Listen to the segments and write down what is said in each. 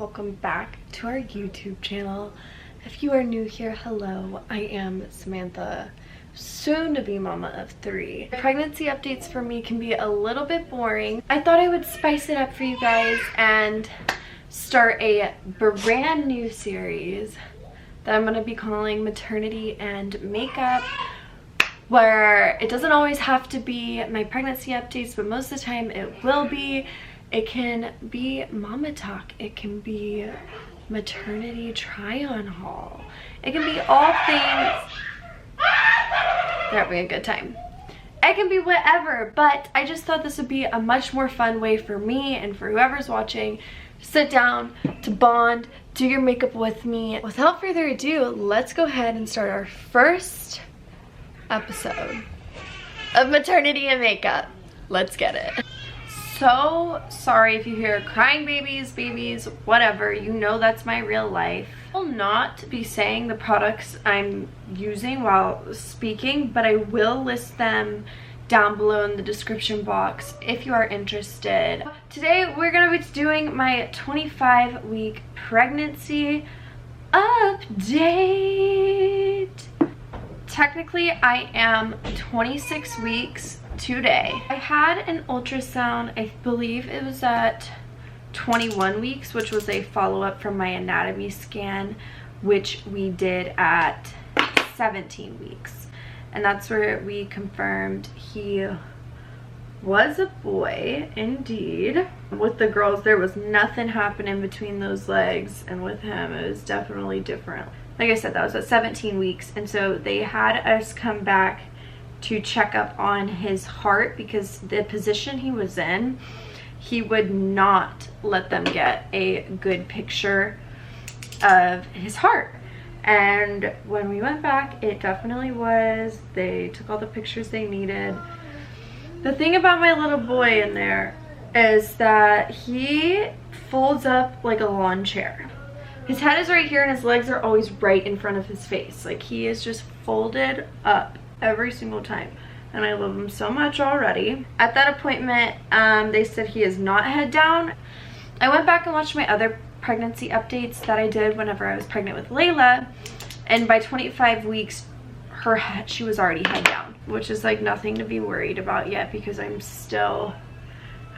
welcome back to our YouTube channel. If you are new here, hello, I am Samantha, soon to be mama of 3. Pregnancy updates for me can be a little bit boring. I thought I would spice it up for you guys and start a brand new series that I'm going to be calling Maternity and Makeup, where it doesn't always have to be my pregnancy updates, but most of the time it will be. It can be mama talk, it can be maternity try-on haul, it can be all things. They're having a good time. It can be whatever, but I just thought this would be a much more fun way for me and for whoever's watching to sit down, to bond, do your makeup with me. Without further ado, let's go ahead and start our first episode of Maternity and Makeup. Let's get it. So sorry if you hear crying babies, whatever, you know that's my real life. I will not be saying the products I'm using while speaking, but I will list them down below in the description box if you are interested. Today we're going to be doing my 25-week pregnancy update. Technically, I am 26 weeks today. I had an ultrasound, I believe it was at 21 weeks, which was a follow-up from my anatomy scan, which we did at 17 weeks. And that's where we confirmed he was a boy, indeed. With the girls, there was nothing happening between those legs, and with him, it was definitely different. Like I said, that was at 17 weeks, and so they had us come back to check up on his heart because the position he was in, he would not let them get a good picture of his heart. And when we went back, it definitely was. They took all the pictures they needed. The thing about my little boy in there is that he folds up like a lawn chair. His head is right here and his legs are always right in front of his face. Like, he is just folded up every single time, and I love him so much already. At that appointment, they said he is not head down. I went back and watched my other pregnancy updates that I did whenever I was pregnant with Layla, and by 25 weeks her head, she was already head down, which is like nothing to be worried about yet because I'm still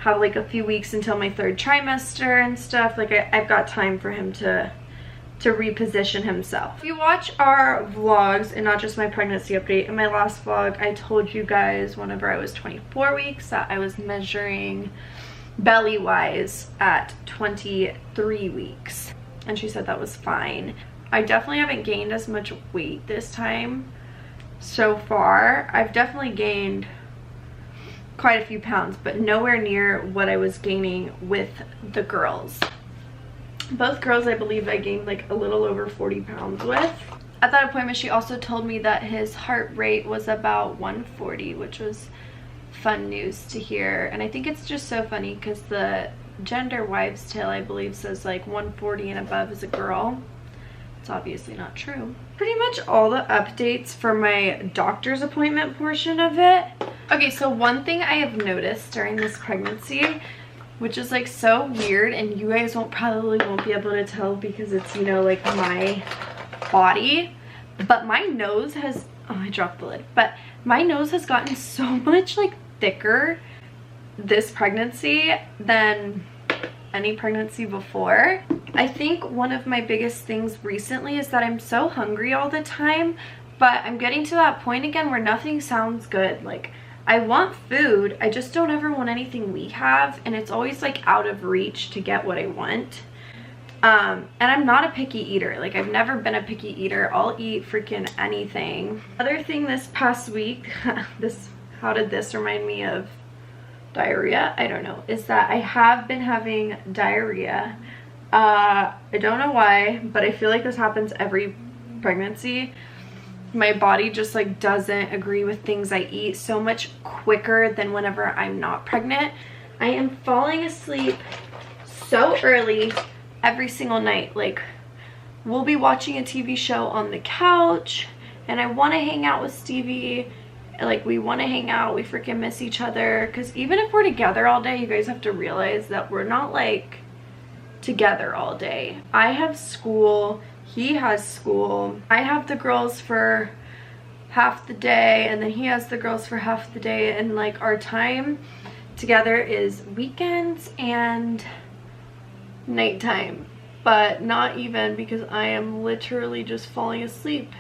have like a few weeks until my 3rd trimester and stuff. Like, I've got time for him to reposition himself. If you watch our vlogs, and not just my pregnancy update, in my last vlog I told you guys whenever I was 24 weeks that I was measuring belly wise at 23 weeks, and she said that was fine. I definitely haven't gained as much weight this time so far. I've definitely gained quite a few pounds, but nowhere near what I was gaining with the girls. Both girls, I believe I gained like a little over 40 pounds with. At that appointment, she also told me that his heart rate was about 140, which was fun news to hear. And I think it's just so funny because the gender wives' tale, I believe, says like 140 and above is a girl. It's obviously not true. Pretty much all the updates for my doctor's appointment portion of it. Okay, so one thing I have noticed during this pregnancy, which is like so weird, and you guys probably won't be able to tell because it's, you know, like my body, but my nose has, oh, I dropped the lid, but my nose has gotten so much like thicker this pregnancy than any pregnancy before. I think one of my biggest things recently is that I'm so hungry all the time, but I'm getting to that point again where nothing sounds good. Like, I want food, I just don't ever want anything we have, and it's always like out of reach to get what I want. And I'm not a picky eater. Like, I've never been a picky eater. I'll eat freaking anything. Other thing this past week, how did this remind me of diarrhea? I don't know, is that I have been having diarrhea. I don't know why, but I feel like this happens every pregnancy. My body just like doesn't agree with things I eat so much quicker than whenever I'm not pregnant. I am falling asleep so early every single night. Like, we'll be watching a TV show on the couch and I want to hang out with Stevie. Like, we want to hang out, we freaking miss each other, because even if we're together all day, you guys have to realize that we're not like together all day. I have school, he has school, I have the girls for half the day, and then he has the girls for half the day, and like our time together is weekends and nighttime, but not even, because I am literally just falling asleep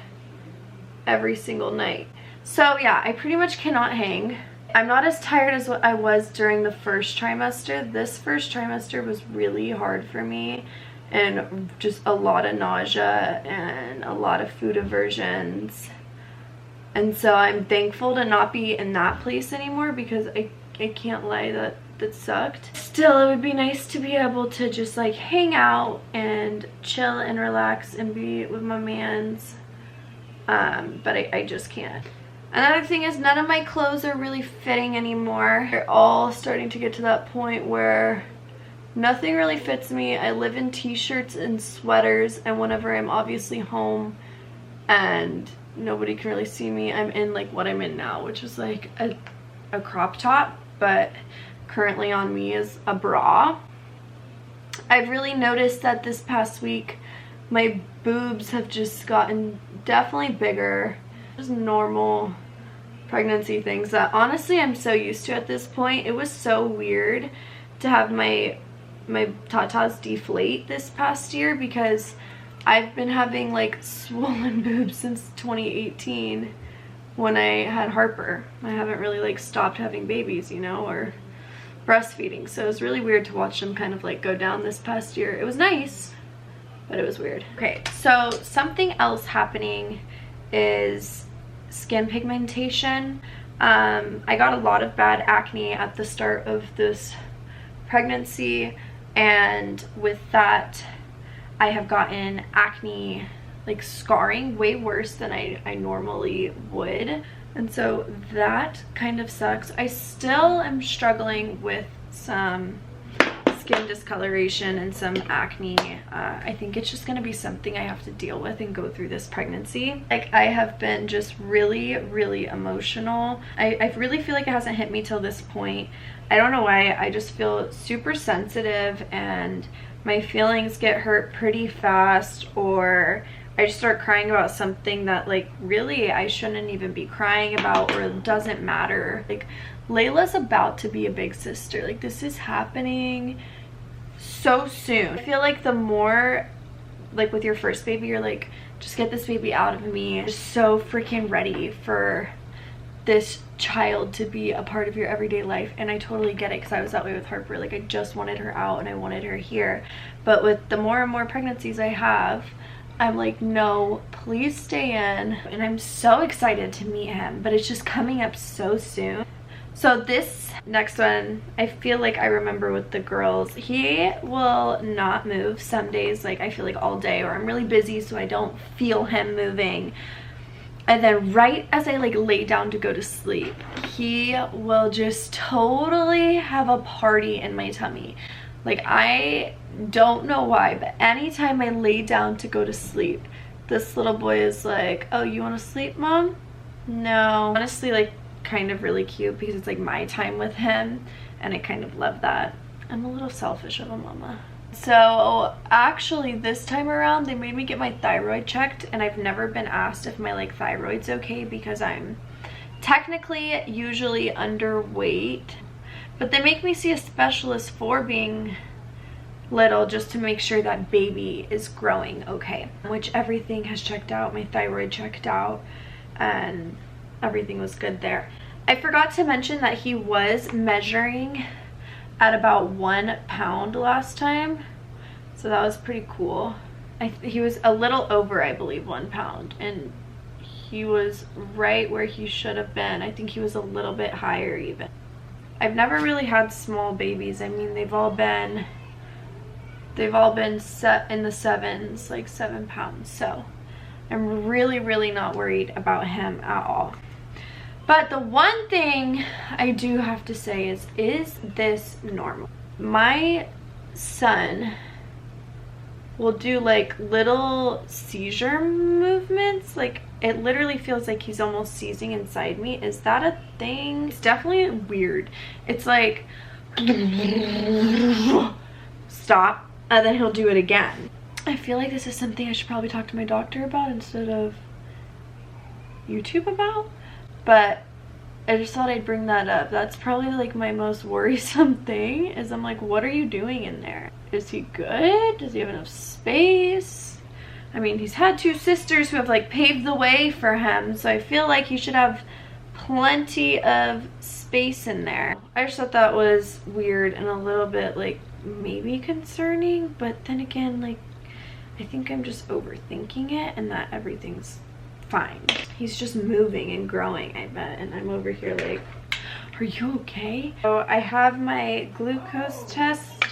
every single night. So yeah, I pretty much cannot hang. I'm not as tired as what I was during the first trimester. This first trimester was really hard for me, and just a lot of nausea and a lot of food aversions. And so I'm thankful to not be in that place anymore, because I can't lie, that sucked. Still, it would be nice to be able to just like hang out and chill and relax and be with my mans, but I just can't. Another thing is, none of my clothes are really fitting anymore. They're all starting to get to that point where nothing really fits me. I live in t-shirts and sweaters, and whenever I'm obviously home and nobody can really see me, I'm in like what I'm in now, which is like a crop top, but currently on me is a bra. I've really noticed that this past week my boobs have just gotten definitely bigger. Just normal pregnancy things that honestly I'm so used to at this point. It was so weird to have my tatas deflate this past year, because I've been having like swollen boobs since 2018 when I had Heartburn. I haven't really like stopped having babies, you know, or breastfeeding, so it was really weird to watch them kind of like go down this past year. It was nice, but it was weird. Okay, so something else happening is skin pigmentation. I got a lot of bad acne at the start of this pregnancy, and with that I have gotten acne, like scarring, way worse than I normally would, and so that kind of sucks. I still am struggling with some skin discoloration and some acne. I think it's just gonna be something I have to deal with and go through this pregnancy. Like, I have been just really emotional. I really feel like it hasn't hit me till this point. I don't know why. I just feel super sensitive, and my feelings get hurt pretty fast, or I just start crying about something that like really I shouldn't even be crying about, or it doesn't matter. Like, Layla's about to be a big sister. Like, this is happening so soon. I feel like the more, like with your first baby, you're like, just get this baby out of me. I'm just so freaking ready for this child to be a part of your everyday life, and I totally get it, because I was that way with Harper. Like, I just wanted her out and I wanted her here, but with the more and more pregnancies I have, I'm like, no, please stay in. And I'm so excited to meet him, but it's just coming up so soon. So this next one, I feel like I remember with the girls, he will not move some days, like I feel like all day, or I'm really busy so I don't feel him moving. And then right as I like lay down to go to sleep, he will just totally have a party in my tummy. Like, I don't know why, but anytime I lay down to go to sleep, this little boy is like, oh, you want to sleep, Mom? No. Honestly, like, kind of really cute, because it's like my time with him, and I kind of love that. I'm a little selfish of a mama. So actually this time around they made me get my thyroid checked, and I've never been asked if my like thyroid's okay, because I'm technically usually underweight, but they make me see a specialist for being little, just to make sure that baby is growing okay, which everything has checked out. My thyroid checked out and everything was good there. I forgot to mention that he was measuring at about 1 pound last time, so that was pretty cool. He was a little over, I believe, 1 pound, and he was right where he should have been. I think he was a little bit higher even. I've never really had small babies. I mean, they've all been set in the 7s, like 7 pounds, so I'm really not worried about him at all. But the one thing I do have to say is this normal? My son will do like little seizure movements. Like, it literally feels like he's almost seizing inside me. Is that a thing? It's definitely weird. It's like, stop. and then he'll do it again. I feel like this is something I should probably talk to my doctor about instead of YouTube about, but I just thought I'd bring that up. That's probably like my most worrisome thing, is I'm like, what are you doing in there? Is he good? Does he have enough space? I mean, he's had 2 sisters who have like paved the way for him, so I feel like he should have plenty of space in there. I just thought that was weird and a little bit like maybe concerning, but then again, like, I think I'm just overthinking it and that everything's fine. He's just moving and growing, I bet, and I'm over here like, are you okay? So I have my glucose test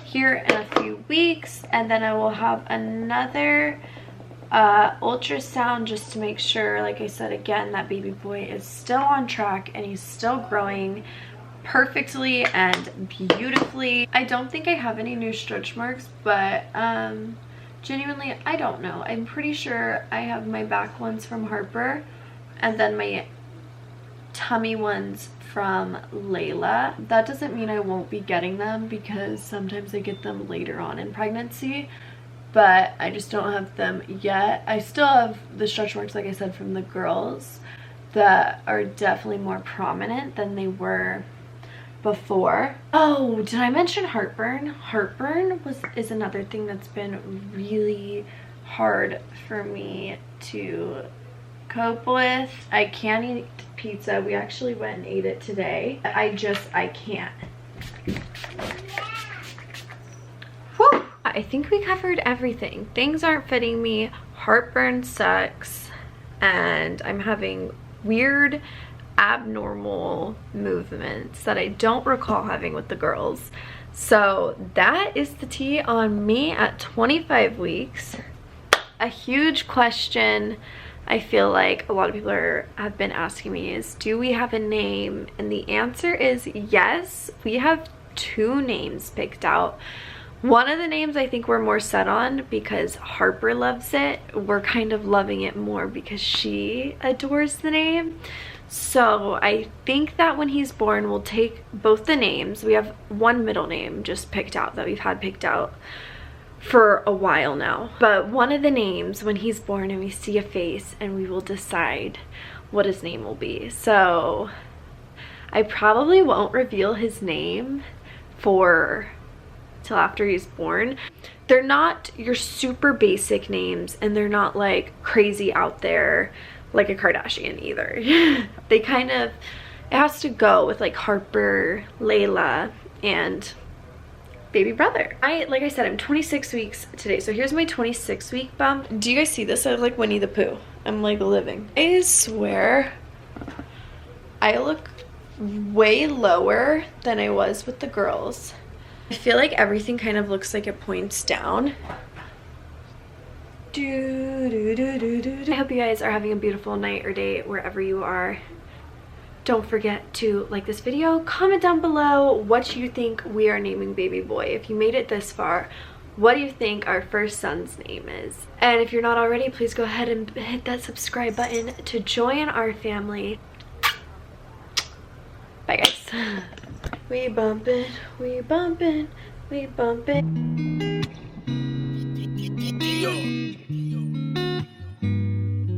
here in a few weeks, and then I will have another ultrasound just to make sure, like I said again, that baby boy is still on track and he's still growing perfectly and beautifully. I don't think I have any new stretch marks, but genuinely, I don't know. I'm pretty sure I have my back ones from Heartburn and then my tummy ones from Layla. That doesn't mean I won't be getting them, because sometimes I get them later on in pregnancy, but I just don't have them yet. I still have the stretch marks, like I said, from the girls that are definitely more prominent than they were before. Oh, did I mention heartburn? Heartburn is another thing that's been really hard for me to cope with. I can't eat pizza. We actually went and ate it today. I can't. Whew. I think we covered everything. Things aren't fitting me. Heartburn sucks. And I'm having weird, abnormal movements that I don't recall having with the girls. So that is the tea on me at 25 weeks. A huge question I feel like a lot of people have been asking me is, do we have a name? And the answer is yes. We have 2 names picked out. One of the names I think we're more set on because Harper loves it. We're kind of loving it more because she adores the name. So I think that when he's born, we'll take both the names. We have one middle name just picked out that we've had picked out for a while now. But one of the names when he's born, and we see a face, and we will decide what his name will be. So I probably won't reveal his name till after he's born. They're not your super basic names, and they're not like crazy out there like a Kardashian either. They kind of, it has to go with like Harper, Layla, and baby brother. Like I said, I'm 26 weeks today, so here's my 26 week bump. Do you guys see this? I look like Winnie the Pooh. I'm like living. I swear I look way lower than I was with the girls. I feel like everything kind of looks like it points down. I hope you guys are having a beautiful night or day wherever you are. Don't forget to like this video, comment down below what you think we are naming baby boy. If you made it this far, what do you think our first son's name is? And if you're not already, please go ahead and hit that subscribe button to join our family. Bye guys. We bumpin', we bumpin', we bumpin'.